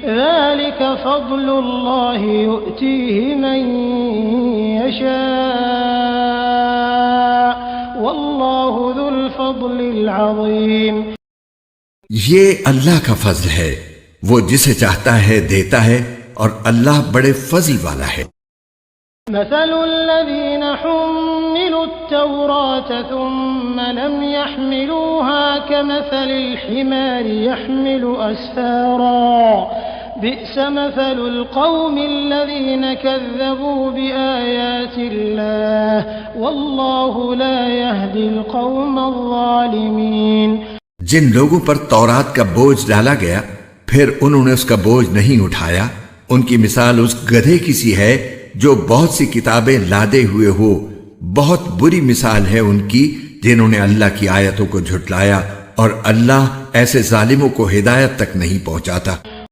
ज़ालिक फ़ज़्लुल्लाहि युअतीहि मन यशा वल्लाहु ज़ुल फ़ज़्लिल अज़ीम। ये अल्लाह का फजल है, वो जिसे चाहता है देता है, और अल्लाह बड़े फजल वाला है। मसलुल्लज़ीन हुम्मिलुत-तौरात सुम्मा लम यहमिलूहा कमसलिल हिमारि यहमिलु अस्फारा बि'स मसलुल क़ौमिल्लज़ीन कज़्ज़बू बिआयातिल्लाह वल्लाहु ला यहदिल क़ौमज़-ज़ालिमीन। जिन लोगों पर तौरात का बोझ डाला गया फिर उन्होंने उसका बोझ नहीं उठाया, उनकी मिसाल उस गधे की सी है जो बहुत सी किताबें लादे हुए हो। बहुत बुरी मिसाल है उनकी जिन्होंने अल्लाह की आयतों को झुटलाया, और अल्लाह ऐसे जालिमों को हिदायत तक नहीं पहुंचाता।